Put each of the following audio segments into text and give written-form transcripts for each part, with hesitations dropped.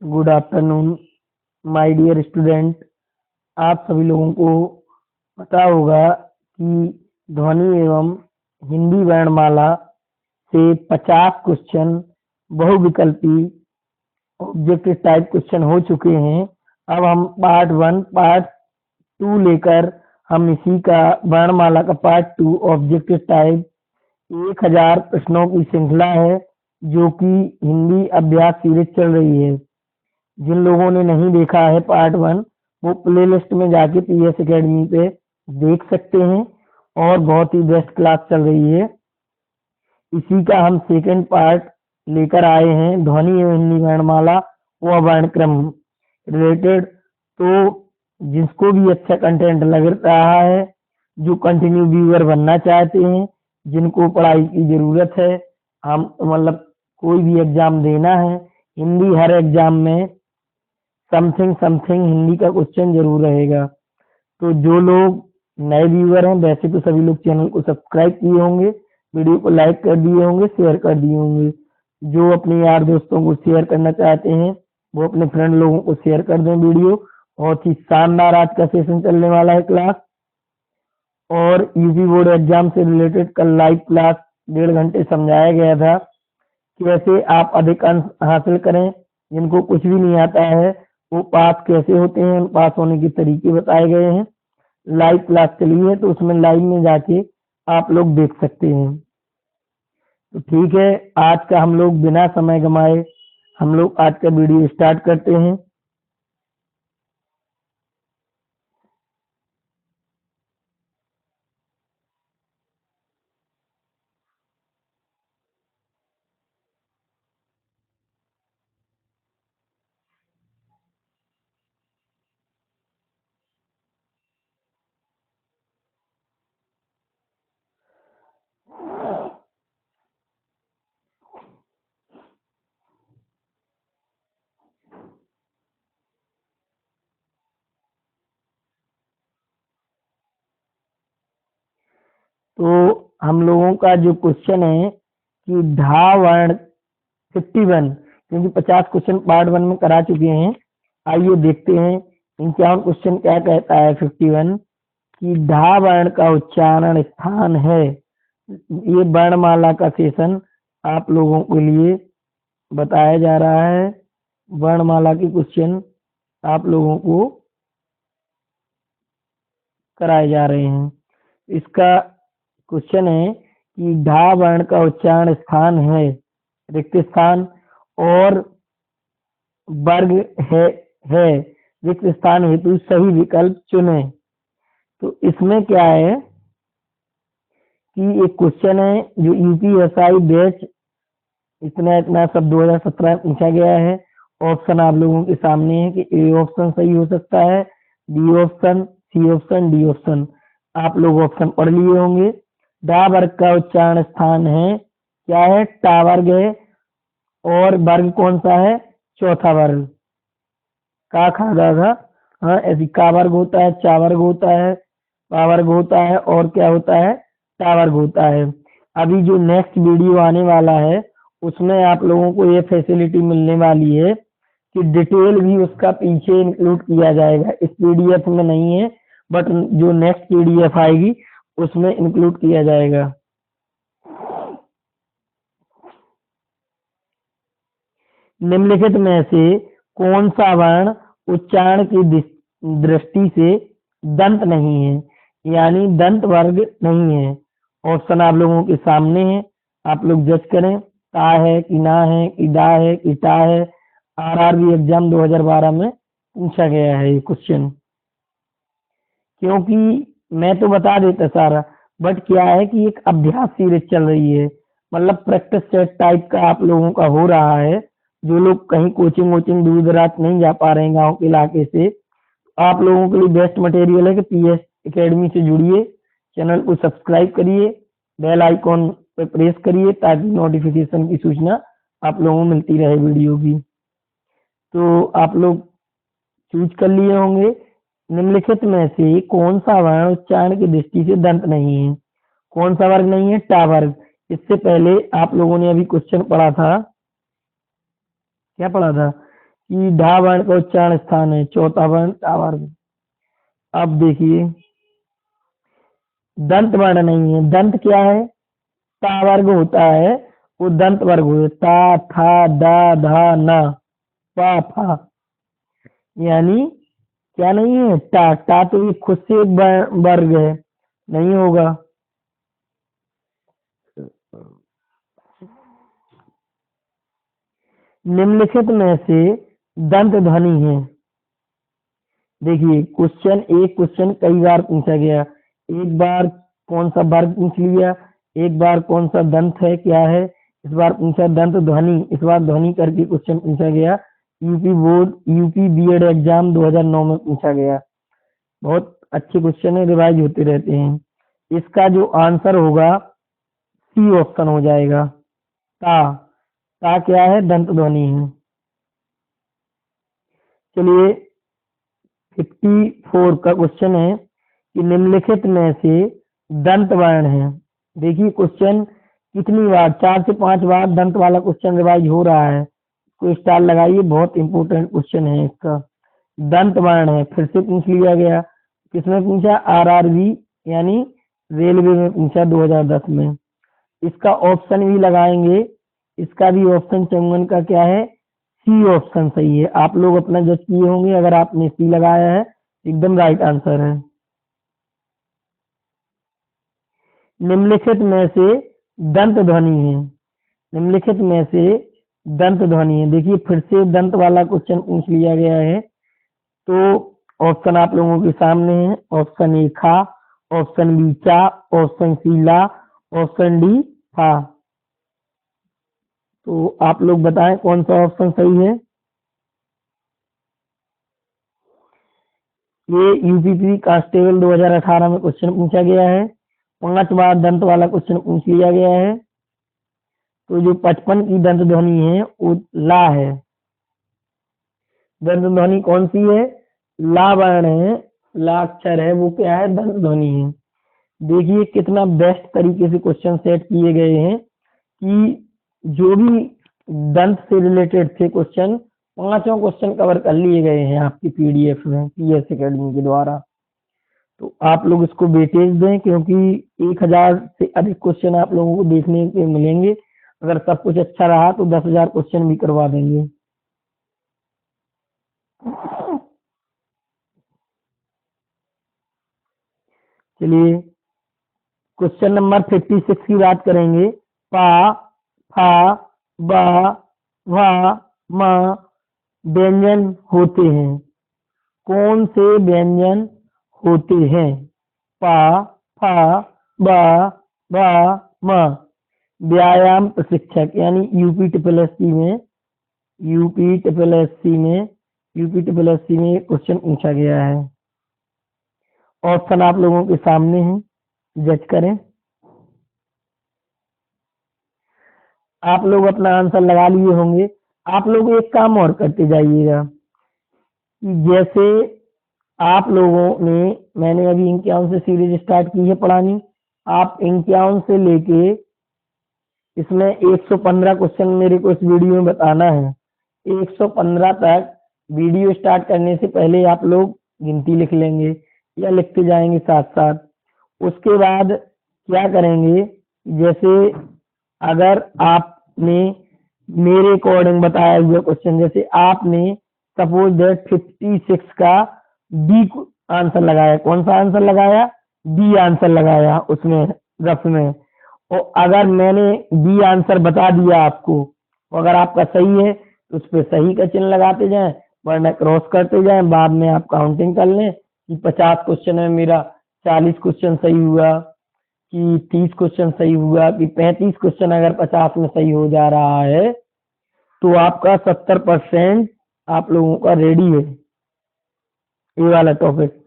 Good afternoon my dear student. आप सभी लोगों को पता होगा कि ध्वनि एवं हिंदी वर्णमाला से 50 क्वेश्चन बहुविकल्पी ऑब्जेक्टिव टाइप क्वेश्चन हो चुके हैं। अब हम पार्ट 1 पार्ट 2 लेकर हम इसी का वर्णमाला का पार्ट 2 ऑब्जेक्टिव टाइप 1000 प्रश्नों की श्रृंखला है जो कि हिंदी अभ्यास सीरीज चल रही है। जिन लोगों ने नहीं देखा है पार्ट 1 वो प्लेलिस्ट में जाके पीएस एकेडमी पे देख सकते हैं और बहुत ही बेस्ट क्लास चल रही है। इसी का हम सेकंड पार्ट लेकर आए हैं, ध्वनि एवं हिंदी वर्णमाला व वर्णक्रम रिलेटेड। तो जिसको भी अच्छा कंटेंट लग रहा है, जो कंटिन्यू व्यूअर बनना चाहते हैं, जिनको पढ़ाई की जरूरत है, हम मतलब कोई भी एग्जाम देना है, हिंदी हर एग्जाम में समथिंग समथिंग हिंदी का क्वेश्चन जरूर रहेगा। तो जो लोग नए व्यूअर हैं, वैसे तो सभी लोग चैनल को सब्सक्राइब किए होंगे, वीडियो को लाइक कर दिए होंगे, शेयर कर दिए होंगे। जो अपने यार दोस्तों को शेयर करना चाहते हैं वो अपने फ्रेंड लोगों को शेयर कर दें वीडियो। बहुत ही शानदार आज का सेशन चलने वाला है क्लास। और यूपी बोर्ड एग्जाम से रिलेटेड कल लाइव क्लास 1.5 घंटे समझाया गया था कि कैसे आप अधिक अंक हासिल करें। जिनको कुछ भी नहीं आता है वो पास कैसे होते हैं, पास होने के तरीके बताए गए हैं। लाइव क्लास चली है तो उसमें लाइव में जाके आप लोग देख सकते हैं। तो ठीक है, आज का हम लोग बिना समय गमाए हम लोग आज का वीडियो स्टार्ट करते हैं। तो हम लोगों का जो क्वेश्चन है कि ढा वर्ण 51, क्योंकि 50 क्वेश्चन पार्ट 1 में करा चुके हैं। आइए देखते हैं इनका क्वेश्चन क्या कहता है। 51 कि ढा वर्ण का उच्चारण स्थान है। ये वर्णमाला का सेशन आप लोगों के लिए बताया जा रहा है। वर्णमाला के क्वेश्चन आप लोगों को कराए जा रहे हैं। इसका क्वेश्चन है कि ढा वर्ण का उच्चारण स्थान है रिक्त स्थान और वर्ग है रिक्त स्थान हेतु सही विकल्प चुने। तो इसमें क्या है कि एक क्वेश्चन है जो यूपीएसआई बैच इतना इतना सब 2017 में पूछा गया है। ऑप्शन आप लोगों के सामने है कि ए ऑप्शन सही हो सकता है, B option, C option, D option. आप लोग ऑप्शन पढ़ लिए होंगे। डा वर्ग का उच्चारण स्थान है क्या है, टा वर्ग है। और वर्ग कौन सा है, चौथा वर्ग। का खादा था, हाँ ऐसी का वर्ग होता है, चा वर्ग होता है, पा वर्ग होता है और क्या होता है, टा वर्ग होता है। अभी जो नेक्स्ट वीडियो आने वाला है उसमें आप लोगों को ये फैसिलिटी मिलने वाली है कि डिटेल भी उसका पीछे इंक्लूड किया जाएगा। इस पीडीएफ में नहीं है बट जो नेक्स्ट पीडीएफ आएगी उसमें इंक्लूड किया जाएगा। निम्नलिखित में से कौन सा वर्ण उच्चारण की दृष्टि से दंत नहीं है, यानी दंत वर्ग नहीं है। ऑप्शन आप लोगों के सामने है, आप लोग जज करें। ता है कि ना है कि डा है कि टा है। आरआरबी एग्जाम 2012 में पूछा गया है ये क्वेश्चन। क्योंकि मैं तो बता देता सारा, बट क्या है कि एक अभ्यास सीरीज चल रही है, मतलब प्रैक्टिस सेट टाइप का आप लोगों का हो रहा है। जो लोग कहीं कोचिंग वोचिंग दूर दराज नहीं जा पा रहे हैं गाँव के इलाके से, आप लोगों के लिए बेस्ट मटेरियल है कि पीएस एकेडमी से जुड़िए, चैनल को सब्सक्राइब करिए, बेल आइकॉन पे प्रेस करिए ताकि नोटिफिकेशन की सूचना आप लोगों को मिलती रहे वीडियो की। तो आप लोग चूज कर लिए होंगे निम्नलिखित में से कौन सा वर्ण उच्चारण की दृष्टि से दंत नहीं है। कौन सा वर्ग नहीं है, टा वर्ग। इससे पहले आप लोगों ने अभी क्वेश्चन पढ़ा था, क्या पढ़ा था कि ढा वर्ण का उच्चारण स्थान है, चौथा वर्ण टा वर्ग। अब देखिए दंत वर्ण नहीं है, दंत क्या है, ता वर्ग होता है, वो दंत वर्ग हुए, ता था दा धा ना पा फा, यानी क्या नहीं है, टा टा तो ये खुद से एक वर्ग है, नहीं होगा। निम्नलिखित में से दंत ध्वनि है। देखिए क्वेश्चन कई बार पूछा गया, एक बार कौन सा वर्ग पूछ लिया, एक बार कौन सा दंत है क्या है, इस बार पूछा दंत ध्वनि, इस बार ध्वनि करके क्वेश्चन पूछा गया। यूपी बीएड एग्जाम 2009 में पूछा गया। बहुत अच्छे क्वेश्चन है, रिवाइज होते रहते हैं। इसका जो आंसर होगा सी ऑप्शन हो जाएगा, ता। ता क्या है, दंत ध्वनि है। चलिए 54 का क्वेश्चन है कि निम्नलिखित में से दंत वर्ण है। देखिए क्वेश्चन कितनी बार, 4 से 5 बार दंत वाला क्वेश्चन रिवाइज हो रहा है, कोई स्टार लगाइए, बहुत इंपॉर्टेंट क्वेश्चन है इसका। दंत वर्ण है, फिर से पूछ लिया गया, किसमें पूछा, आरआरबी यानी रेलवे में पूछा 2010 में। इसका ऑप्शन भी लगाएंगे, इसका भी ऑप्शन चौवन का क्या है, सी ऑप्शन सही है। आप लोग अपना जज किए होंगे, अगर आपने सी लगाया है एकदम राइट आंसर है। निम्नलिखित में से दंत ध्वनि है, निम्नलिखित में से दंत ध्वनि है। देखिए फिर से दंत वाला क्वेश्चन पूछ लिया गया है, तो ऑप्शन आप लोगों के सामने है। ऑप्शन ए खा, ऑप्शन बी चा, ऑप्शन सी ला, ऑप्शन डी फा। तो आप लोग बताएं कौन सा ऑप्शन सही है। ये यूपीपी कांस्टेबल 2018 में क्वेश्चन पूछा गया है, 5 बार दंत वाला क्वेश्चन पूछ लिया गया है। तो जो 55 की दंत ध्वनि है वो ला है। दंत ध्वनि कौन सी है, ला वर्ण है, ला अक्षर है, वो क्या है, दंत ध्वनि है। देखिए कितना बेस्ट तरीके से क्वेश्चन सेट किए गए हैं कि जो भी दंत से रिलेटेड थे क्वेश्चन, 5 क्वेश्चन कवर कर लिए गए हैं आपकी पीडीएफ में पीएस एकेडमी के द्वारा। तो आप लोग इसको वेटेज दें, क्योंकि 1000 से अधिक क्वेश्चन आप लोगों को देखने के मिलेंगे। अगर सब कुछ अच्छा रहा तो 10,000 क्वेश्चन भी करवा देंगे। चलिए क्वेश्चन नंबर 56 की बात करेंगे। पा फा बा वा मा व्यंजन होते हैं, कौन से व्यंजन होते हैं, पा फा बा वा मा। व्यायाम प्रशिक्षक यानी यूपी में क्वेश्चन पूछा गया है। ऑप्शन आप लोगों के सामने है, जज करें। आप लोग अपना आंसर लगा लिए होंगे। आप लोग एक काम और करते जाइएगा कि जैसे आप लोगों ने, मैंने अभी इक्यावन से सीरीज स्टार्ट की है पढ़ानी, आप 51 से लेके इसमें 115 क्वेश्चन मेरे को इस वीडियो में बताना है। 115 तक वीडियो स्टार्ट करने से पहले आप लोग गिनती लिख लेंगे या लिखते जाएंगे साथ साथ। उसके बाद क्या करेंगे, जैसे अगर आपने मेरे अकॉर्डिंग बताया हुआ क्वेश्चन, जैसे आपने सपोज दैट 56 का बी आंसर लगाया, कौन सा आंसर लगाया, बी आंसर लगाया उसमें रफ में, और अगर मैंने बी आंसर बता दिया आपको, तो अगर आपका सही है तो उस पर सही का चिन्ह लगाते जाएं, वरना क्रॉस करते जाएं। बाद में आप काउंटिंग कर लें कि 50 क्वेश्चन है मेरा, 40 क्वेश्चन सही हुआ कि 30 क्वेश्चन सही हुआ कि 35 क्वेश्चन अगर 50 में सही हो जा रहा है तो आपका 70% आप लोगों का रेडी है ये वाला टॉपिक।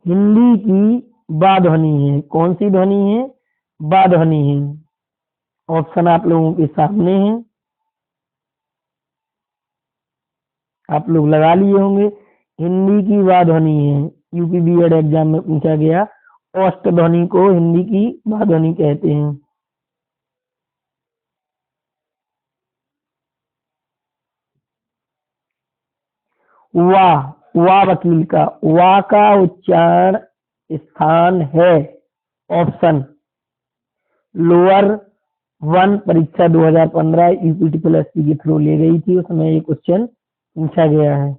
हिंदी की बा ध्वनि है, कौन सी ध्वनि है, बा ध्वनि है। ऑप्शन आप लोगों के सामने है, आप लोग लगा लिए होंगे। हिंदी की बा ध्वनि है, यूपी बीएड एग्जाम में पूछा गया। औष्ठ ध्वनि को हिंदी की बा ध्वनि कहते हैं। वा वकील का वा का उच्चारण स्थान है। ऑप्शन लोअर वन परीक्षा 2015 यूपीटी प्लस के थ्रू ले गई थी, उसमें ये क्वेश्चन पूछा गया है।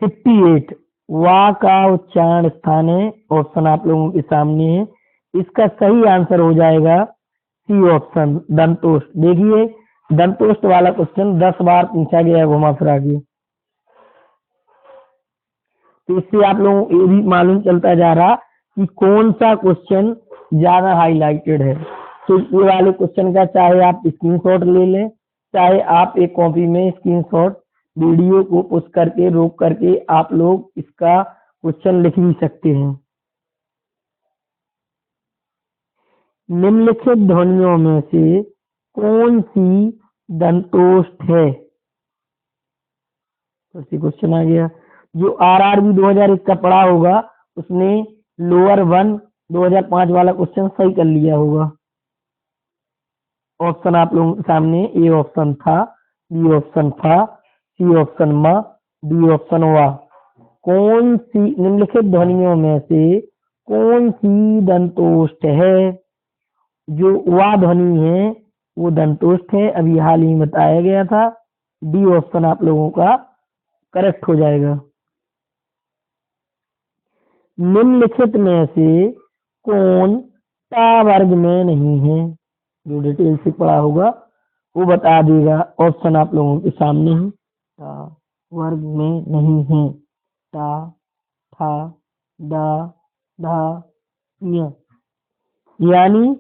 58 वा का उच्चारण स्थान है। ऑप्शन आप लोगों के सामने है। इसका सही आंसर हो जाएगा सी ऑप्शन दंतोष्ट। देखिए दंतोष्ट वाला क्वेश्चन 10 बार पूछा गया है घुमा फिरा के, तो इससे आप लोगों को ये भी मालूम चलता जा रहा कि कौन सा क्वेश्चन ज्यादा हाईलाइटेड है। तो ये वाले क्वेश्चन का चाहे आप स्क्रीनशॉट ले लें, चाहे आप एक कॉपी में स्क्रीनशॉट वीडियो को पुश करके रोक करके आप लोग इसका क्वेश्चन लिख भी सकते हैं। निम्नलिखित ध्वनियों में से कौन सी दंतोष्ठ है? तो क्वेश्चन आ गया। जो आरआरबी 2001 का पढ़ा होगा उसने लोअर वन 2005 वाला क्वेश्चन सही कर लिया होगा। ऑप्शन आप लोगों के सामने ए ऑप्शन था, बी ऑप्शन था, सी ऑप्शन म, डी ऑप्शन वा। कौन सी निम्नलिखित ध्वनियों में से कौन सी दंतोष्ठ है? जो वा ध्वनि है वो दंतोष्ठ है, अभी हाल ही बताया गया था। डी ऑप्शन आप लोगों का करेक्ट हो जाएगा। निम्नलिखित में से कौन टा वर्ग में नहीं है? जो डिटेल से पढ़ा होगा वो बता देगा। ऑप्शन आप लोगों के सामने है। टा वर्ग में नहीं है। टा, ठा, डा, धा, य। यानी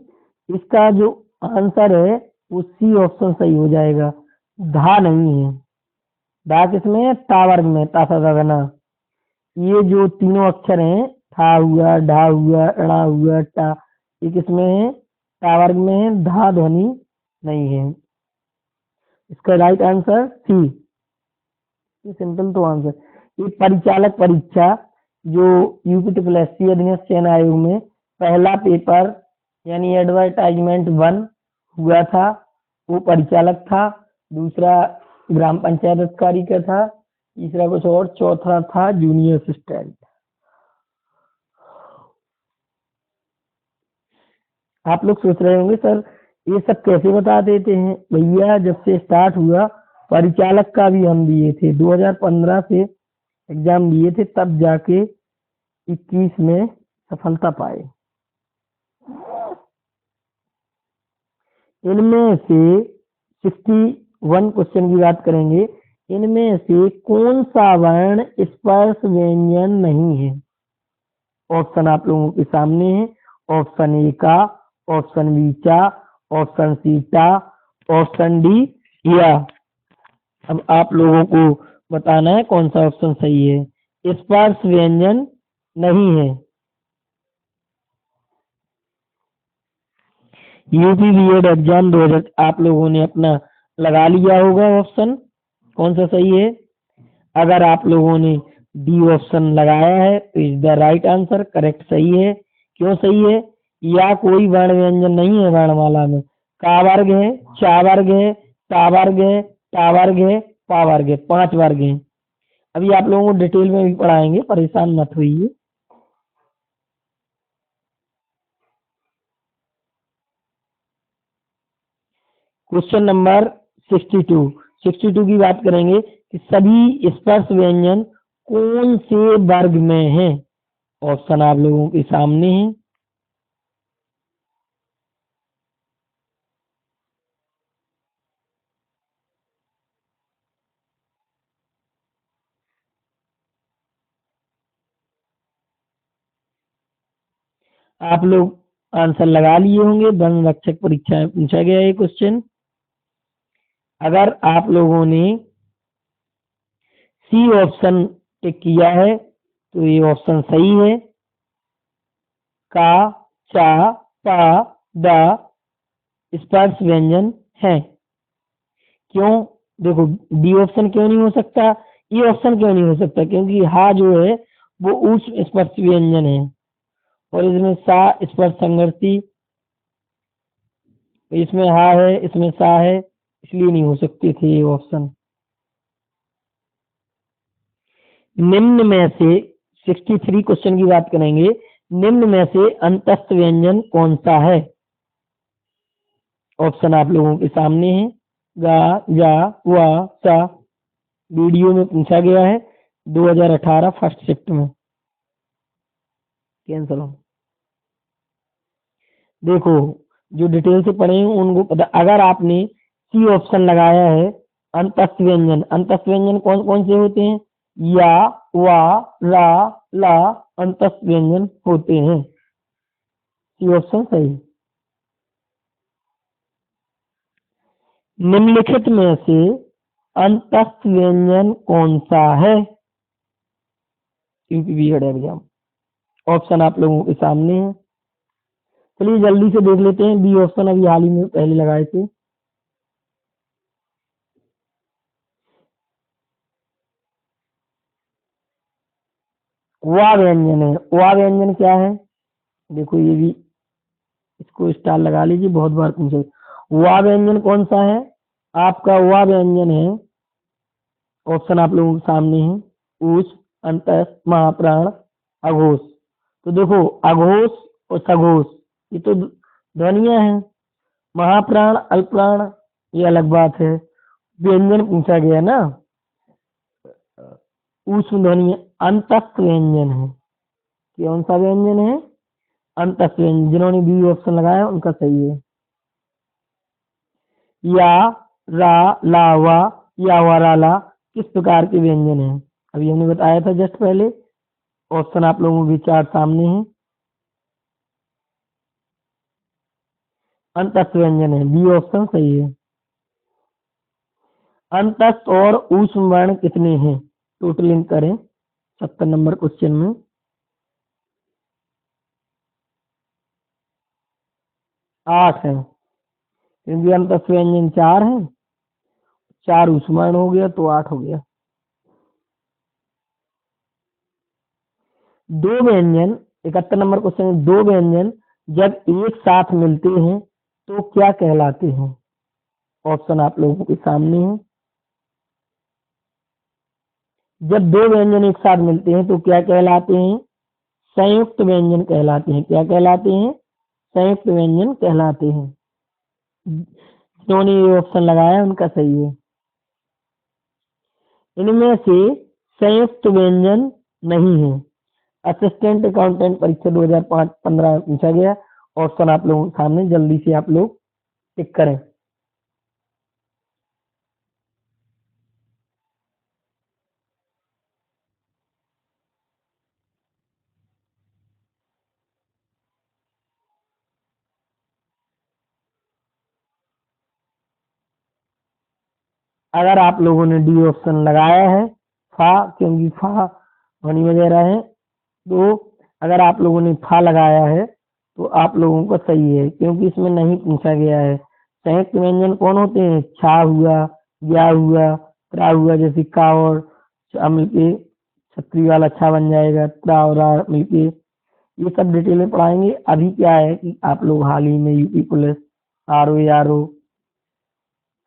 इसका जो आंसर है वो सी ऑप्शन सही हो जाएगा। धा नहीं है। धा किसमें है? टा वर्ग में, ता सा धा ना। ये जो तीनों अक्षर हैं ठा हुआ, ढा हुआ, अड़ा हुआ, टा, ये किसमें है? टा वर्ग में है। धा ध्वनि नहीं है। इसका राइट आंसर सी। ये सिंपल तो आंसर। ये परिचालक परीक्षा जो यूपी ट्रिपल एस सी अधिनियम चयन आयोग में पहला पेपर यानी एडवर्टाइजमेंट 1 हुआ था वो परिचालक था, दूसरा ग्राम पंचायत अधिकारी का था, तीसरा कुछ और, चौथा था जूनियर असिस्टेंट। आप लोग सोच रहे होंगे सर ये सब कैसे बता देते हैं? भैया जब से स्टार्ट हुआ परिचालक का भी हम दिए थे, 2015 से एग्जाम दिए थे, तब जाके 21 में सफलता पाए। इनमें से 61 क्वेश्चन की बात करेंगे। इनमें से कौन सा वर्ण स्पर्श व्यंजन नहीं है? ऑप्शन आप लोगों के सामने है। ऑप्शन ए का, ऑप्शन बी चा, ऑप्शन सी टा, ऑप्शन डी या। अब आप लोगों को बताना है कौन सा ऑप्शन सही है। स्पर्श व्यंजन नहीं है। यूपी बीएड एग्जाम 2000 आप लोगों ने अपना लगा लिया होगा ऑप्शन कौन सा सही है। अगर आप लोगों ने डी ऑप्शन लगाया है तो is the right answer, correct सही है। क्यों सही है? या कोई वर्ण व्यंजन नहीं है वर्णमाला में। का वर्ग है, चा वर्ग है, ता वर्ग है, टा वर्ग है, पा वर्ग है, 5 वर्ग है। अभी आप लोगों को डिटेल में भी पढ़ाएंगे, परेशान मत होइए। क्वेश्चन नंबर 62 की बात करेंगे कि सभी स्पर्श व्यंजन कौन से वर्ग में है? ऑप्शन आप लोगों के सामने है। आप लोग आंसर लगा लिए होंगे, वन रक्षक परीक्षा में पूछा गया ये क्वेश्चन। अगर आप लोगों ने सी ऑप्शन टिक किया है तो ये ऑप्शन सही है। का, चा, पा, दा स्पर्श व्यंजन है। क्यों? देखो डी ऑप्शन क्यों नहीं हो सकता, ये ऑप्शन क्यों नहीं हो सकता? क्योंकि हा जो है वो उस स्पर्श व्यंजन है और इसमें सा स्पर्श संगति, इसमें हा है, इसमें सा है, इसलिए नहीं हो सकते थे ये ऑप्शन। निम्न में से 63 क्वेश्चन की बात करेंगे। निम्न में से अंतस्थ व्यंजन कौन सा है? ऑप्शन आप लोगों के सामने है। गा, जा, वा, सा। वीडियो में पूछा गया है 2018 फर्स्ट शिफ्ट में। कैंसिल हो। देखो, जो डिटेल से पढ़े हैं उनको पता। अगर आपने सी ऑप्शन लगाया है, अंतस्थ व्यंजन, अंतस्थ व्यंजन कौन कौन से होते हैं? या, वा, रा, ला अंतस्थ व्यंजन होते हैं। सी ऑप्शन सही। निम्नलिखित में से अंतस्थ व्यंजन कौन सा है? UP BEd exam. ऑप्शन आप लोगों के सामने है। चलिए जल्दी से देख लेते हैं। बी ऑप्शन अभी हाल ही में पहले लगाए थे। वा व्यंजन है। वा व्यंजन क्या है? देखो ये भी, इसको स्टार लगा लीजिए, बहुत बार पूछे। वा व्यंजन कौन सा है? आपका वा व्यंजन है, ऑप्शन आप लोगों के सामने है, उस, अंतस, महाप्राण, अघोष। तो देखो, अघोष और सघोष ये तो ध्वनियां हैं। महाप्राण, अल्पप्राण ये अलग बात है। व्यंजन पूछा गया ना, ऊष्म ध्वनि अंतस्थ व्यंजन है। कौन सा व्यंजन है? अंतस्थ व्यंजन। जिन्होंने बी ऑप्शन लगाया उनका सही है। या, रा, ला, वा, या, वा, रा, ला किस प्रकार के व्यंजन है? अभी हमने बताया था जस्ट पहले। ऑप्शन आप लोगों के चार सामने है। अंतस्थ व्यंजन है, बी ऑप्शन सही है। अंतस्थ और ऊष्म वर्ण कितने हैं? टोटलिंग करें 70 नंबर क्वेश्चन में। 8 है, क्योंकि अंतस्थ व्यंजन 4 है। 4 ऊष्म वर्ण हो गया तो 8 हो गया। दो व्यंजन, 71 नंबर क्वेश्चन में, दो व्यंजन जब एक साथ मिलते हैं तो क्या कहलाते हैं? ऑप्शन आप लोगों के सामने है। जब दो व्यंजन एक साथ मिलते हैं तो क्या कहलाते हैं? संयुक्त व्यंजन कहलाते हैं। क्या कहलाते हैं? संयुक्त व्यंजन कहलाते हैं। जिन्होंने ये ऑप्शन लगाया उनका सही है। इनमें से संयुक्त व्यंजन नहीं है। असिस्टेंट अकाउंटेंट परीक्षा 2015 में पूछा गया। ऑप्शन आप लोगों के सामने, जल्दी से आप लोग टिक करें। अगर आप लोगों ने डी ऑप्शन लगाया है, फा, क्योंकि फा ध्वनि वगैरह है, तो अगर आप लोगों ने फा लगाया है तो आप लोगों का सही है, क्योंकि इसमें नहीं पूछा गया है। संयुक्त व्यंजन कौन होते हैं? छा हुआ, या हुआ, त्रा हुआ। जैसे का और चा मिलके छतरी वाला छा बन जाएगा। त्रा और रा मिलके, ये सब डिटेल में पढ़ाएंगे। अभी क्या है कि आप लोग हाल ही में यूपी पुलिस, आर ओ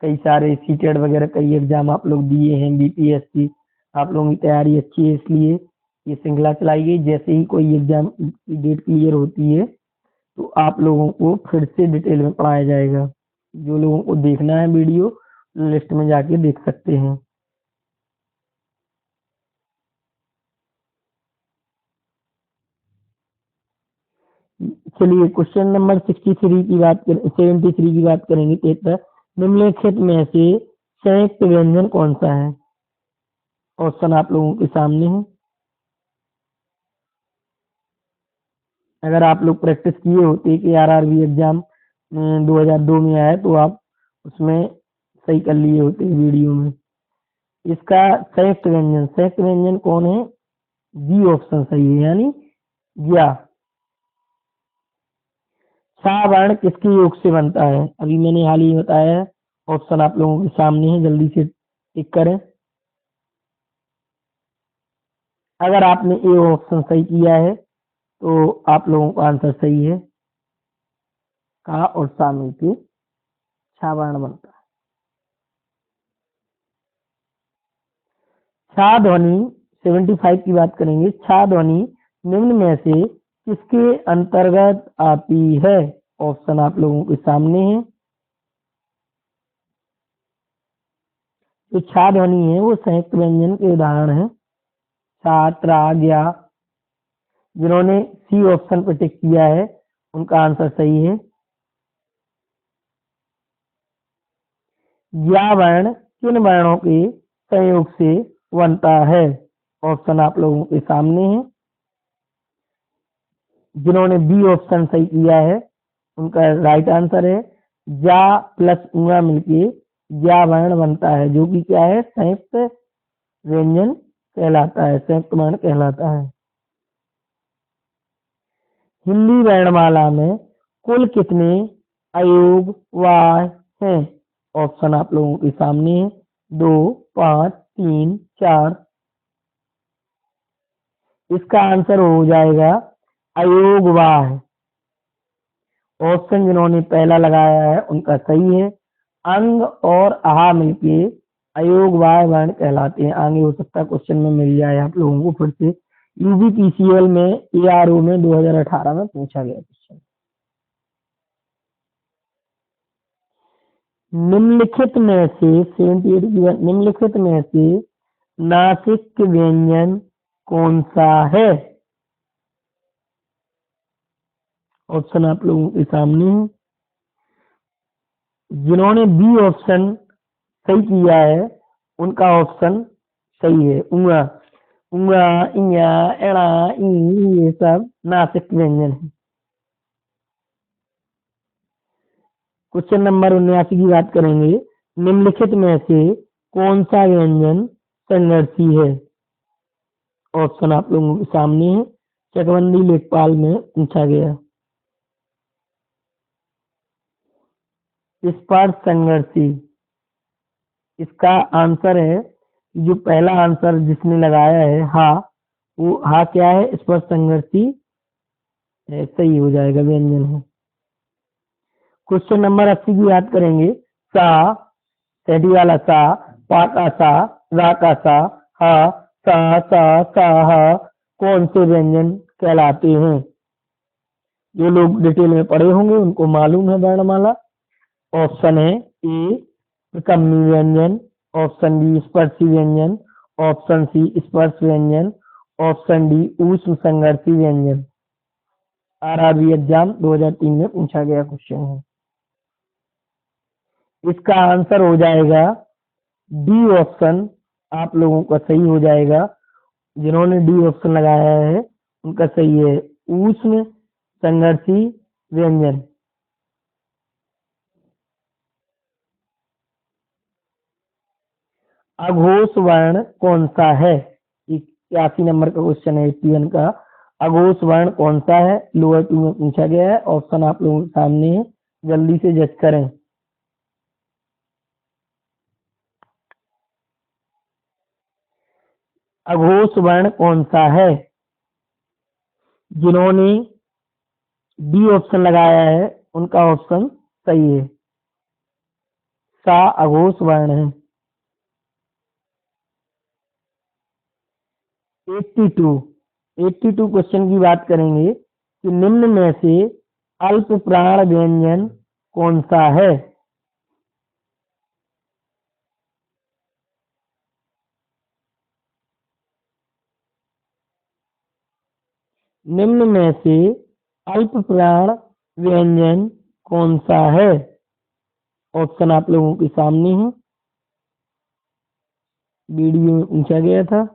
कई सारे सीटेट वगैरह कई एग्जाम आप लोग दिए हैं, बीपीएससी। आप लोगों की तैयारी अच्छी है, इसलिए ये श्रृंखला चलाई गई। जैसे ही कोई एग्जाम की डेट क्लियर होती है तो आप लोगों को फिर से डिटेल में पढ़ाया जाएगा। जो लोगों को देखना है वीडियो, लिस्ट में जाके देख सकते हैं। चलिए क्वेश्चन नंबर 63 की बात करें, 73 की बात करेंगे। 73, निम्नलिखित में से संयुक्त व्यंजन कौन सा है? ऑप्शन आप लोगों के सामने है। अगर आप लोग प्रैक्टिस किए होते कि आरआरबी एग्जाम 2002 में आया तो आप उसमें सही कर लिए होते वीडियो में। इसका संयुक्त व्यंजन, संयुक्त व्यंजन कौन है? बी ऑप्शन सही है, यानी या। सा वर्ण किसके योग से बनता है? अभी मैंने हाल ही बताया है। ऑप्शन आप लोगों के सामने है, जल्दी से टिक करें। अगर आपने ए ऑप्शन सही किया है तो आप लोगों का आंसर सही है। का और सा मिलके छा वर्ण बनता है। छा ध्वनि 75 की बात करेंगे। छा ध्वनि निम्न में से किसके अंतर्गत आती है? ऑप्शन आप लोगों के सामने है। तो छा ध्वनि है वो संयुक्त व्यंजन के उदाहरण है। छा, त्रा, ज्ञा। जिन्होंने सी ऑप्शन पर टिक किया है उनका आंसर सही है। ज्ञा वर्ण किन वर्णों के संयोग से बनता है? ऑप्शन आप लोगों के सामने है। जिन्होंने बी ऑप्शन सही किया है उनका राइट आंसर है। जा प्लस उआ मिलके ज्या वर्ण बनता है, जो कि क्या है? संयुक्त व्यंजन कहलाता है, संयुक्त वर्ण कहलाता है। हिंदी वर्णमाला में कुल कितने अयोग वाय हैं? ऑप्शन आप लोगों के सामने है। 2, 5, 3, 4। इसका आंसर हो जाएगा अयोग वाय। ऑप्शन जिन्होंने पहला लगाया है उनका सही है। अंग और आहा मिलके अयोग वाय वर्ण कहलाते हैं। आगे हो सकता है क्वेश्चन में मिल जाए आप लोगों को फिर से। यूजीपीसीएल में एआरओ में 2018 में पूछा गया क्वेश्चन। निम्नलिखित में से 78 की निम्नलिखित में से नासिक व्यंजन कौन सा है? ऑप्शन आप लोगों के सामने है। जिन्होंने बी ऑप्शन सही किया है उनका ऑप्शन सही है। उंगा, उंगा, इया, एड़ा, ई, ये सब नासिक व्यंजन है। क्वेश्चन नंबर 79 की बात करेंगे। निम्नलिखित में से कौन सा व्यंजन संघर्षी है? ऑप्शन आप लोगों के सामने है। चकबंदी लेखपाल में पूछा गया। स्पर्श संघर्षी। इसका आंसर है, जो पहला आंसर जिसने लगाया है हा, वो हा क्या है? स्पर्श संघर्षी सही हो जाएगा, व्यंजन है। क्वेश्चन नंबर 80 की बात करेंगे। सा, सेठी वाला सा, पा का सा, रा का सा, हा, सा हा कौन से व्यंजन कहलाते हैं? जो लोग डिटेल में पढ़े होंगे उनको मालूम है वर्णमाला। ऑप्शन है ए प्रकम्मी व्यंजन, ऑप्शन बी स्पर्शी व्यंजन, ऑप्शन सी स्पर्श व्यंजन, ऑप्शन डी ऊष्म संघर्षी व्यंजन। आरआरबी एग्जाम 2003 में पूछा गया क्वेश्चन है। इसका आंसर हो जाएगा डी ऑप्शन आप लोगों का सही हो जाएगा। जिन्होंने डी ऑप्शन लगाया है उनका सही है, ऊष्म संघर्षी व्यंजन। अघोष वर्ण कौन सा है? 81 नंबर का क्वेश्चन है 81 का। अघोष वर्ण कौन सा है? लोअर 2 में पूछा गया है। ऑप्शन आप लोगों के सामने है, जल्दी से जज करें। अघोष वर्ण कौन सा है? जिन्होंने डी ऑप्शन लगाया है उनका ऑप्शन सही है। सा अघोष वर्ण है। 82 क्वेश्चन की बात करेंगे कि निम्न में से अल्प प्राण व्यंजन कौन सा है? निम्न में से अल्प प्राण व्यंजन कौन सा है? ऑप्शन आप लोगों के सामने है, वीडियो में पूछा गया था।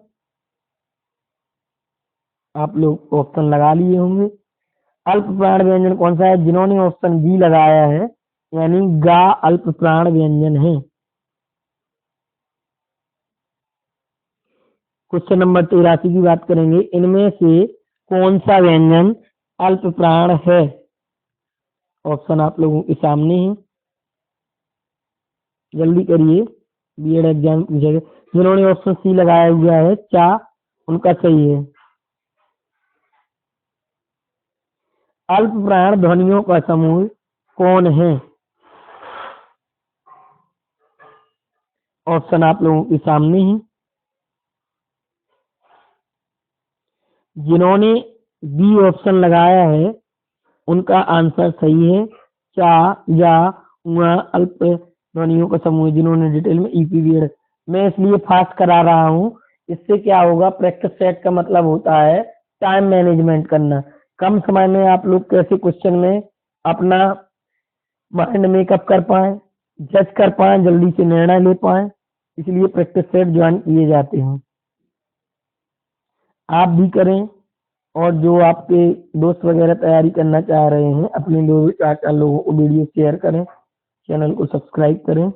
आप लोग ऑप्शन लगा लिए होंगे। अल्प प्राण व्यंजन कौन सा है? जिन्होंने ऑप्शन बी लगाया है, यानी गा अल्प प्राण व्यंजन है। क्वेश्चन नंबर 83 की बात करेंगे। इनमें से कौन सा व्यंजन अल्प प्राण है? ऑप्शन आप लोगों के सामने है, जल्दी करिए, बीएड एग्जाम पूछेगा। जिन्होंने ऑप्शन सी लगाया हुआ है चा, उनका सही है। अल्प प्राण ध्वनियों का समूह कौन है? ऑप्शन आप लोगों के सामने है। जिन्होंने बी ऑप्शन लगाया है उनका आंसर सही है। चा, जा, उआ अल्प ध्वनियों का समूह है जिन्होंने डिटेल में ईपीवीएड। मैं इसलिए फास्ट करा रहा हूँ, इससे क्या होगा, प्रैक्टिस सेट का मतलब होता है टाइम मैनेजमेंट करना। कम समय में आप लोग कैसे क्वेश्चन में अपना माइंड मेकअप कर पाए, जज कर पाए, जल्दी से निर्णय ले पाए, इसलिए प्रैक्टिस सेट ज्वाइन किए जाते हैं। आप भी करें, और जो आपके दोस्त वगैरह तैयारी करना चाह रहे हैं अपने लोग 4-4 लोगों को वीडियो शेयर करें, चैनल को सब्सक्राइब करें।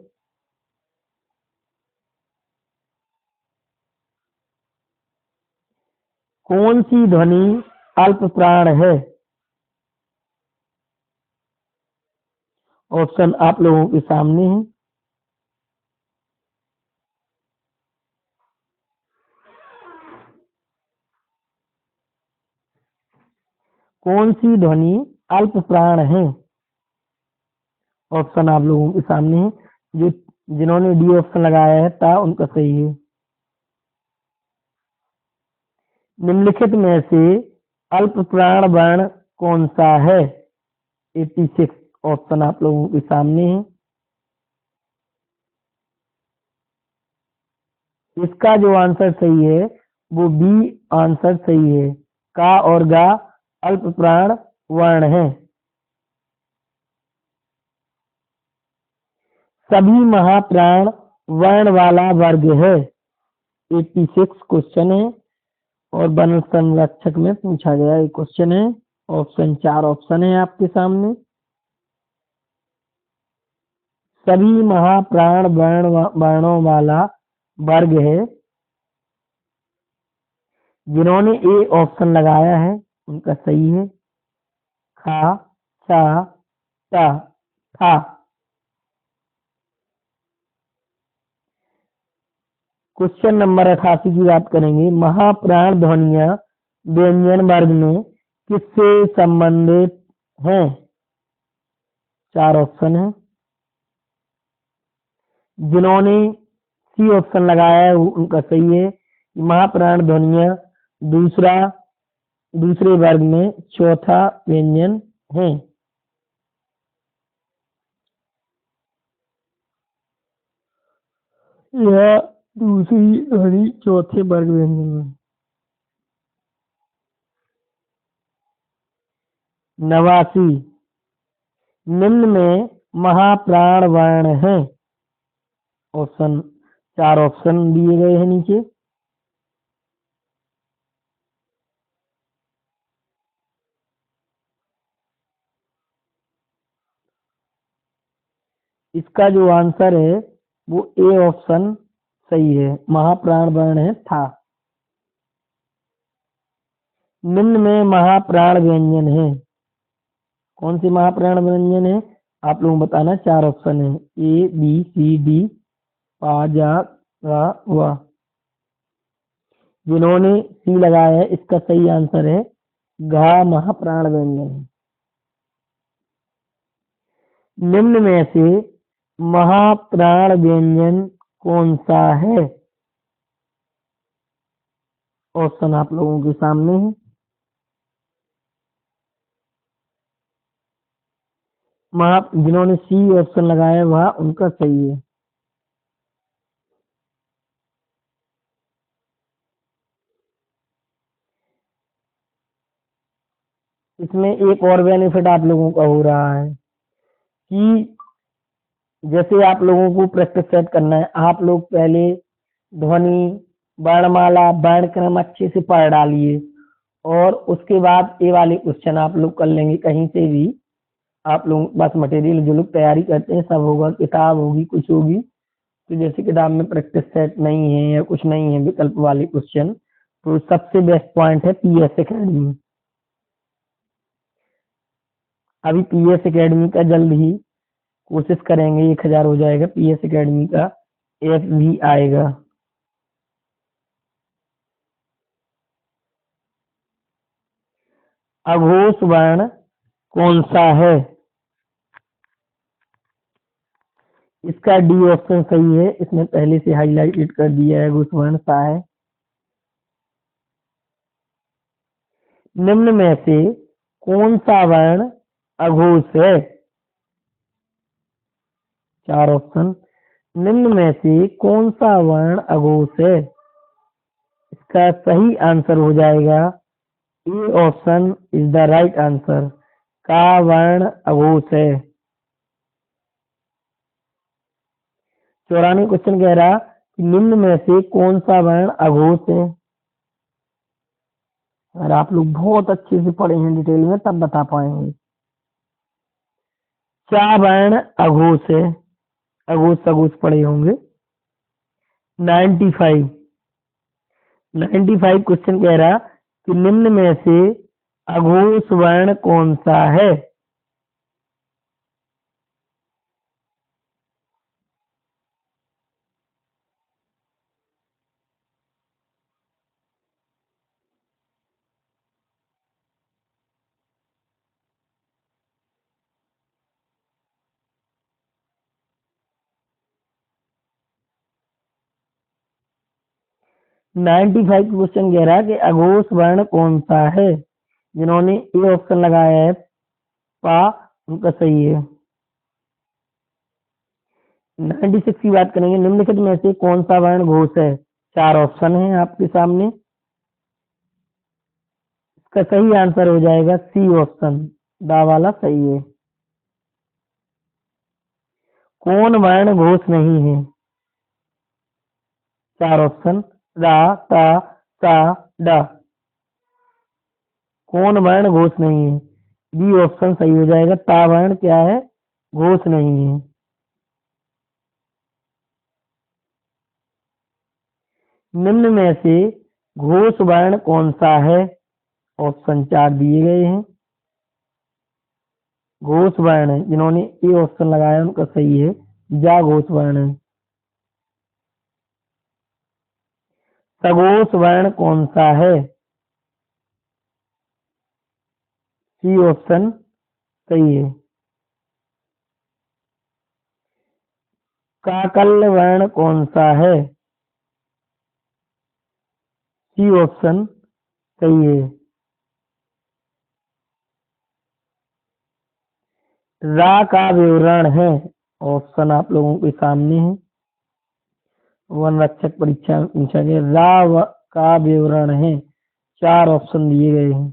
कौन सी ध्वनि अल्प प्राण है? ऑप्शन आप लोगों के सामने है। कौन सी ध्वनि अल्प प्राण है? ऑप्शन आप लोगों के सामने है। जो जिन्होंने डी ऑप्शन लगाया है ता उनका सही है। निम्नलिखित में से अल्प प्राण वर्ण कौन सा है? 86 ऑप्शन आप लोगों के सामने है। इसका जो आंसर सही है वो बी आंसर सही है। का और गा अल्प प्राण वर्ण है। सभी महाप्राण वर्ण वाला वर्ग है। 86 क्वेश्चन है और वन संरक्षक में पूछा गया एक क्वेश्चन है। ऑप्शन 4 ऑप्शन है आपके सामने। सभी महाप्राण वर्णों वाला वर्ग है। जिन्होंने ए ऑप्शन लगाया है उनका सही है। खा, चा, टा, था। क्वेश्चन नंबर 88 की बात करेंगे। महाप्राण ध्वनियां व्यंजन वर्ग में किससे संबंधित हैं? 4 ऑप्शन है। जिन्होंने सी ऑप्शन लगाया है उनका सही है। महाप्राण ध्वनियां दूसरा दूसरे वर्ग में चौथा व्यंजन है। यह दूसरी ध्वनि चौथे वर्ग व्यंजन में। 89 निम्न में महाप्राण वर्ण है। ऑप्शन 4 ऑप्शन दिए गए हैं नीचे। इसका जो आंसर है वो ए ऑप्शन सही है। महाप्राण वर्ण है था। निम्न में महाप्राण व्यंजन है। कौन सी महाप्राण व्यंजन है आप लोग बताना। 4 ऑप्शन है। ए, बी, सी, डी, पा, जा, रा, वा। जिन्होंने सी लगाया है इसका सही आंसर है घा महाप्राण व्यंजन है। निम्न में से महाप्राण व्यंजन कौन सा है? ऑप्शन आप लोगों के सामने है। जिन्होंने सी ऑप्शन लगाया वह उनका सही है। इसमें एक और बेनिफिट आप लोगों का हो रहा है कि जैसे आप लोगों को प्रैक्टिस सेट करना है, आप लोग पहले ध्वनि, वर्णमाला, वर्ण क्रम अच्छे से पढ़ डालिए और उसके बाद ये वाले क्वेश्चन आप लोग कर लेंगे कहीं से भी। आप लोग बस मटेरियल जो लोग तैयारी करते हैं सब होगा, किताब होगी, कुछ होगी। तो जैसे किताब में प्रैक्टिस सेट नहीं है या कुछ नहीं है विकल्प वाले क्वेश्चन, तो सबसे बेस्ट पॉइंट है पीएस एकेडमी। अभी पीएस एकेडमी का जल्द ही कोशिश करेंगे 1000 हो जाएगा, पीएस एकेडमी का ऐप भी आएगा। अघोष वर्ण कौन सा है? इसका डी ऑप्शन सही है। इसमें पहले से हाईलाइटेड कर दिया है, अघोष वर्ण सा है। निम्न में से कौन सा वर्ण अघोष है? 4 ऑप्शन। निम्न में से कौन सा वर्ण अघोष है? इसका सही आंसर हो जाएगा A option is the right answer. का वर्ण अघोष है। 94 क्वेश्चन कह रहा कि निम्न में से कौन सा वर्ण अघोष है। अगर आप लोग बहुत अच्छे से पढ़े हैं डिटेल में तब बता पाएंगे। क्या वर्ण अघोष है? अघोष अघोष पढ़े होंगे। 95 क्वेश्चन कह रहा कि निम्न में से अघोष वर्ण कौन सा है? नाइन्टी फाइव क्वेश्चन कह रहा कि अघोष वर्ण कौन सा है? जिन्होंने ए ऑप्शन लगाया है पा, उनका सही है। 96 की बात करेंगे। निम्नलिखित में से कौन सा वर्ण घोष है? 4 ऑप्शन है आपके सामने। इसका सही आंसर हो जाएगा सी ऑप्शन, दा वाला सही है। कौन वर्ण घोष नहीं है? 4 ऑप्शन रा, ता, सा, डा। कौन वर्ण घोष नहीं है? बी ऑप्शन सही हो जाएगा। ता वर्ण क्या है? घोष नहीं है। निम्न में से घोष वर्ण कौन सा है? ऑप्शन 4 दिए गए हैं। घोष वर्ण है, जिन्होंने ए ऑप्शन लगाया उनका सही है। जा घोष वर्ण है। सघोष वर्ण कौन सा है? सी ऑप्शन सही है। काकल्य वर्ण कौन सा है? सी ऑप्शन सही है। रा का विवरण है। ऑप्शन आप लोगों के सामने है। वन रक्षक परीक्षा में पूछा गया। का विवरण है। 4 ऑप्शन दिए गए हैं।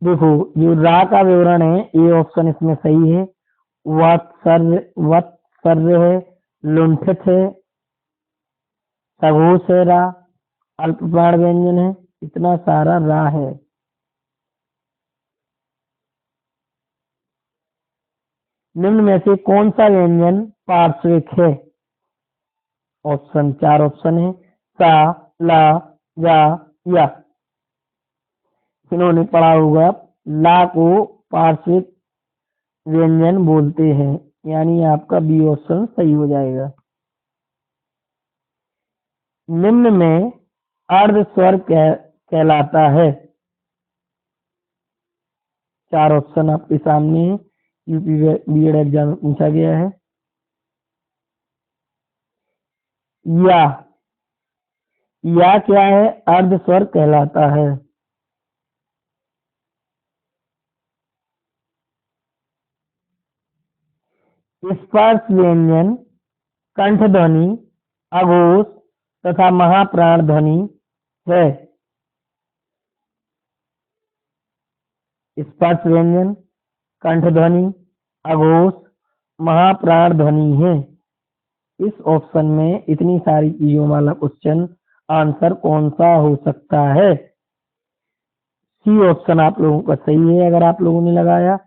देखो जो रा का विवरण है ए ऑप्शन इसमें सही है। वत्सर्य है, लुंठित है, सघोष है रा, अल्पप्राण व्यंजन है। इतना सारा रा है। निम्न में से कौन सा व्यंजन पार्श्विक है? ऑप्शन 4 ऑप्शन है। सा, ला, जा, या। इन्होंने पढ़ा होगा ला को पार्श्विक व्यंजन बोलते हैं, यानी आपका बी ऑप्शन सही हो जाएगा। निम्न में अर्ध स्वर कहलाता है। 4 ऑप्शन आपके सामने है। यूपी बीएड एग्जाम में पूछा गया है। या क्या है? अर्ध स्वर कहलाता है। स्पर्श व्यंजन कंठ ध्वनि, अघोष तथा महाप्राण ध्वनि है। स्पर्श व्यंजन, कंठ ध्वनि, अघोष, महाप्राण ध्वनि है। इस ऑप्शन में इतनी सारी चीजों वाला क्वेश्चन आंसर कौन सा हो सकता है? सी ऑप्शन आप लोगों का सही है। अगर आप लोगों ने लगाया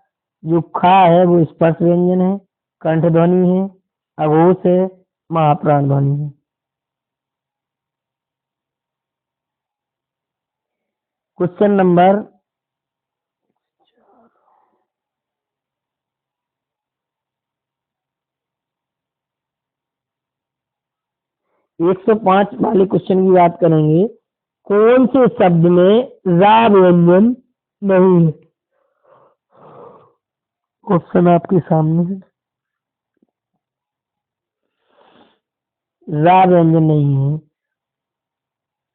जो खा है वो स्पर्श व्यंजन है, कंठ ध्वनि है, अघोष है, महाप्राण ध्वनि है। क्वेश्चन नंबर 105 वाले क्वेश्चन की बात करेंगे। कौन से शब्द में रा व्यंजन नहीं है? ऑप्शन आपके सामने है। रा व्यंजन नहीं है।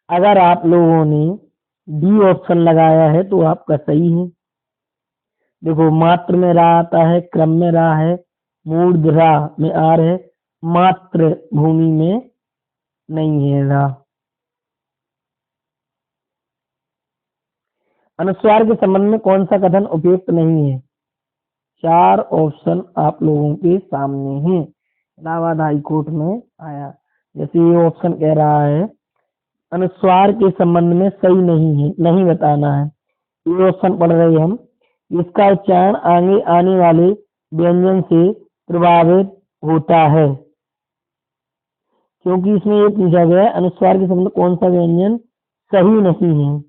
अगर आप लोगों ने डी ऑप्शन लगाया है तो आपका सही है। देखो, मात्र में रा आता है, क्रम में रा है, मूर्ध रा में आर है, मात्र भूमि में नहीं है रा। अनुस्वार के संबंध में कौन सा कथन उपयुक्त नहीं है? 4 ऑप्शन आप लोगों के सामने हैं, इलाहाबाद हाई कोर्ट में आया। जैसे ये ऑप्शन कह रहा है अनुस्वार के संबंध में सही नहीं है, नहीं बताना है। ये ऑप्शन पढ़ रहे हम, इसका उच्चारण आगे आने वाले व्यंजन से प्रभावित होता है। क्योंकि इसमें ये पूछा गया है अनुस्वार के संबंध में कौन सा व्यंजन सही नहीं है।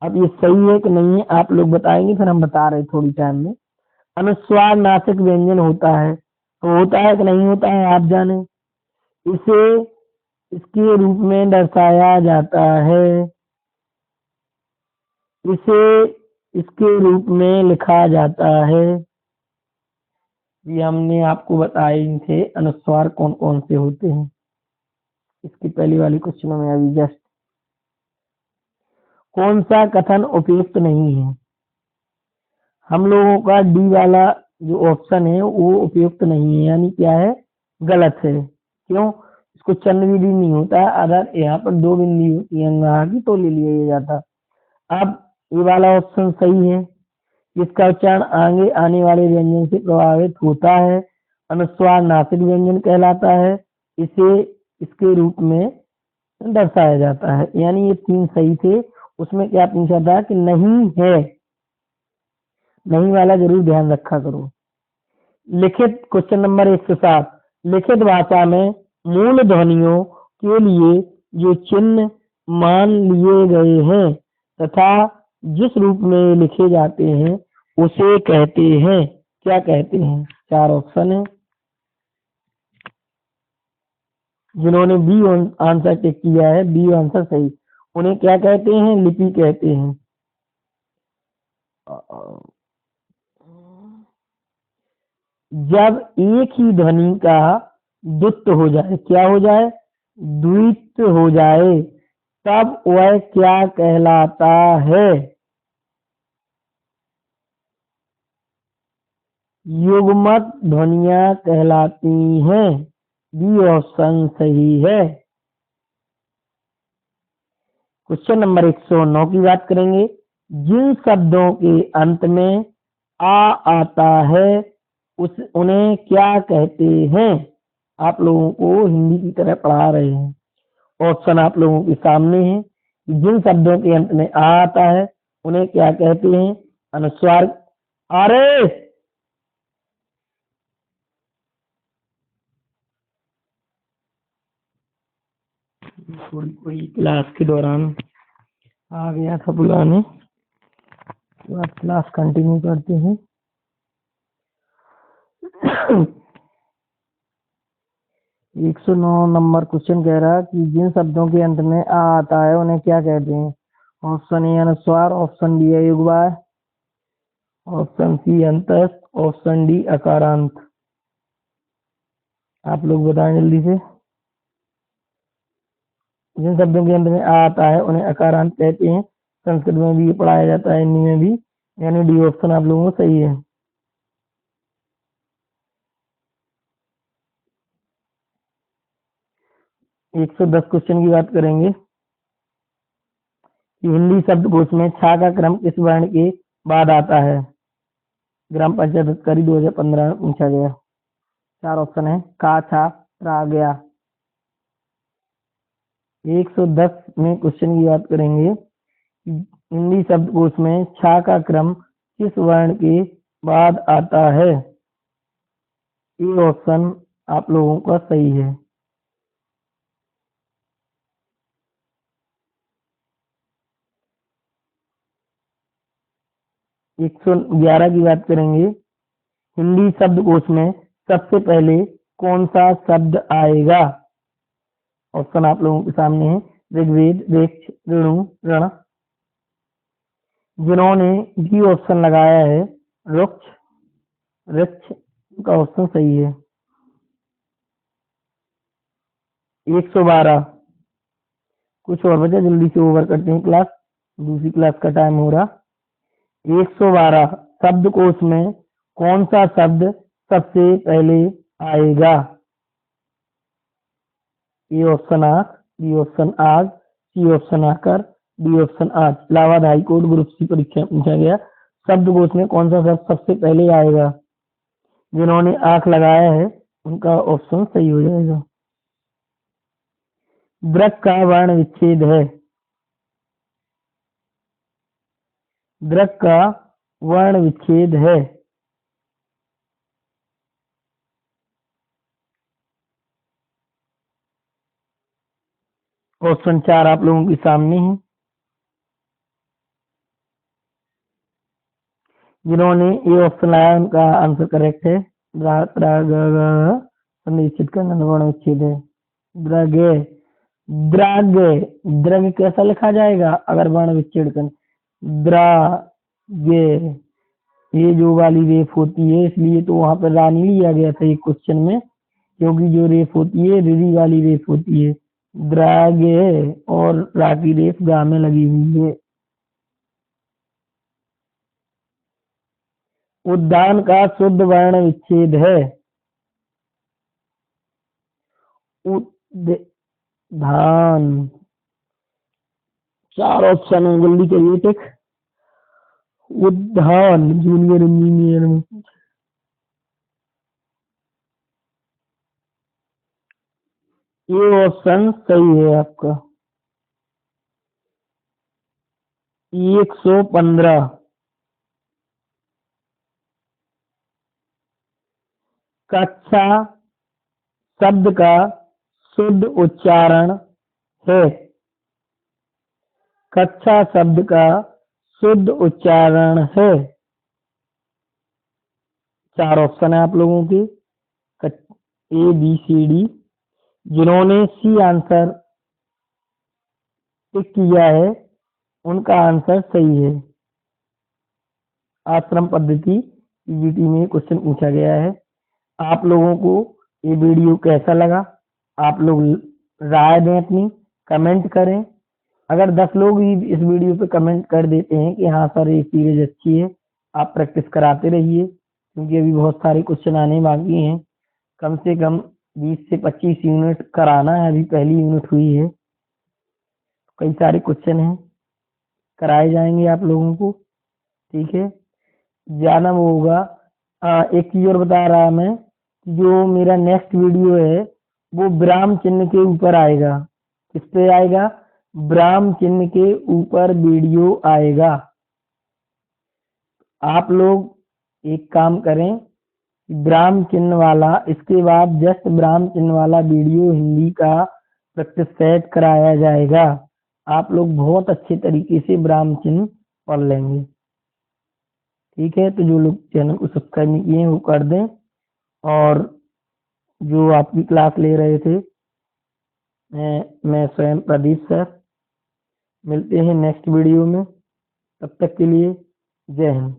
अब ये सही है कि नहीं है आप लोग बताएंगे, फिर हम बता रहे थोड़ी टाइम में। अनुस्वार नासिक व्यंजन होता है, तो होता है कि नहीं होता है आप जाने। इसे इसके रूप में दर्शाया जाता है, इसे इसके रूप में लिखा जाता है। ये हमने आपको बताए थे अनुस्वार कौन कौन से होते हैं, इसकी पहली वाली क्वेश्चनों में अभी जस्ट। कौन सा कथन उपयुक्त नहीं है? हम लोगों का डी वाला जो ऑप्शन है वो उपयुक्त नहीं है, यानी क्या है, गलत है। क्यों? इसको चंद्र विधि नहीं होता है, अगर यहाँ पर 2 बिंदी होती है अंगारा की तो ले लिया जाता। अब ये वाला ऑप्शन सही है, इसका उच्चारण आगे आने वाले व्यंजन से प्रभावित होता है, अनुस्वार नासिक व्यंजन कहलाता है, इसे इसके रूप में दर्शाया जाता है। यानी ये 3 सही थे। उसमें क्या पूछा था कि नहीं है, नहीं वाला जरूर ध्यान रखा करो। लिखित क्वेश्चन नंबर 107, लिखित भाषा में मूल ध्वनियों के लिए जो चिन्ह मान लिए गए हैं तथा जिस रूप में लिखे जाते हैं उसे कहते हैं, क्या कहते हैं? 4 ऑप्शन है। जिन्होंने बी आंसर टिक किया है, बी आंसर सही, उन्हें क्या कहते हैं? लिपि कहते हैं। जब एक ही ध्वनि का द्वित्व हो जाए, क्या हो जाए? द्वित्व हो जाए, तब वह क्या कहलाता है? युग्मक ध्वनियां कहलाती हैं। बी ऑप्शन सही है। क्वेश्चन नंबर 109 की बात करेंगे। जिन शब्दों के अंत में आ आता है उन्हें क्या कहते हैं? आप लोगों को हिंदी की तरह पढ़ा रहे हैं। ऑप्शन आप लोगों के सामने है। जिन शब्दों के अंत में आ आता है उन्हें क्या कहते हैं? अनुस्वार। अरे कोई क्लास के दौरान आ गया था बुलाने, तो आप क्लास कंटिन्यू करते हैं। 109 नंबर क्वेश्चन कह रहा है कि जिन शब्दों के अंत में आ आता है उन्हें क्या कहते हैं? ऑप्शन ए अनुस्वार, ऑप्शन बी अयुग्मक, ऑप्शन सी अंतस्थ, ऑप्शन डी अकारांत। आप लोग बताएं जल्दी से। जिन शब्दों के अंत में आ आता है उन्हें अकारांत कहते हैं। संस्कृत में भी ये पढ़ाया जाता है, हिंदी में भी। यानी डी ऑप्शन आप लोगों को सही है। 110 क्वेश्चन की बात करेंगे कि हिंदी शब्दकोश में छा का क्रम किस वर्ण के बाद आता है? ग्राम पंचायत अधिकारी 2015 में पूछा गया। 4 ऑप्शन है, का, छा, रा, गया। 110 में क्वेश्चन की बात करेंगे कि हिंदी शब्दकोश में छा का क्रम किस वर्ण के बाद आता है? ये ऑप्शन आप लोगों का सही है। 111 की बात करेंगे। हिंदी शब्दकोश में सबसे पहले कौन सा शब्द आएगा? ऑप्शन आप लोगों के सामने है, ऋग्वेद, ऋक्ष, ऋणु, ऋण। जिन्होंने डी ऑप्शन लगाया है, रुक्ष, ऋक्ष, का ऑप्शन सही है। 112, कुछ और बचा, जल्दी से ओवर करते हैं क्लास। दूसरी क्लास का टाइम हो रहा। 112 शब्दकोश में कौन सा शब्द सबसे पहले आएगा? ए ऑप्शन आंख, बी ऑप्शन आग, सी ऑप्शन आकर, डी ऑप्शन आज। इलाहाबाद हाईकोर्ट ग्रुप सी परीक्षा में पूछा गया शब्दकोश में कौन सा शब्द सबसे पहले आएगा? जिन्होंने आंख लगाया है उनका ऑप्शन सही हो जाएगा। दृक का वर्ण विच्छेद है। दृक का वर्ण विच्छेद है। ऑप्शन 4 आप लोगों के सामने है। जिन्होंने ये ऑप्शन लाया उनका आंसर करेक्ट है। निश्चित करना वर्ण विच्छेद है। द्रगे, द्रागे, द्रग कैसा लिखा जाएगा अगर वर्ण विच्छेद कर? द्रागे, ये जो वाली रेफ होती है इसलिए तो वहां पर रा नहीं लिया गया था एक क्वेश्चन में, क्योंकि जो रेफ होती है रिरी वाली रेफ होती है। द्रागे और रा की रेफ गा में लगी हुई है। उद्यान का शुद्ध वर्ण विच्छेद है। उद्यान, 4 ऑप्शन है, जल्दी करिए टिक। उद्यान जूनियर इंजीनियर में। ये ऑप्शन सही है आपका। 115 कक्षा शब्द का शुद्ध उच्चारण है। कक्षा शब्द का शुद्ध उच्चारण है। 4 ऑप्शन है आप लोगों के, ए बी सी डी। जिन्होंने सी आंसर टिक किया है उनका आंसर सही है। आश्रम पद्धति पीजीटी में क्वेश्चन पूछा गया है। आप लोगों को ये वीडियो कैसा लगा आप लोग राय दें अपनी, कमेंट करें। अगर 10 लोग भी इस वीडियो पे कमेंट कर देते हैं कि हाँ सर ये सीरीज अच्छी है, आप प्रैक्टिस कराते रहिए, क्योंकि अभी बहुत सारे क्वेश्चन आने बाकी हैं। कम से कम 20 से 25 यूनिट कराना है, अभी पहली यूनिट हुई है, कई सारे क्वेश्चन हैं कराए जाएंगे आप लोगों को। ठीक है, जाना वो होगा। एक चीज और बता रहा मैं, जो मेरा नेक्स्ट वीडियो है वो विराम चिन्ह के ऊपर आएगा। किस पे आएगा? विराम चिन्ह के ऊपर वीडियो आएगा। आप लोग एक काम करें, विराम चिन्ह वाला, इसके बाद जस्ट विराम चिन्ह वाला वीडियो हिंदी का प्रैक्टिस सेट कराया जाएगा। आप लोग बहुत अच्छे तरीके से विराम चिन्ह पढ़ लेंगे। ठीक है, तो जो लोग चैनल को सब्सक्राइब नहीं किए हैं वो कर दें। और जो आपकी क्लास ले रहे थे मैं स्वयं प्रदीप सर, मिलते हैं नेक्स्ट वीडियो में। तब तक के लिए जय हिंद।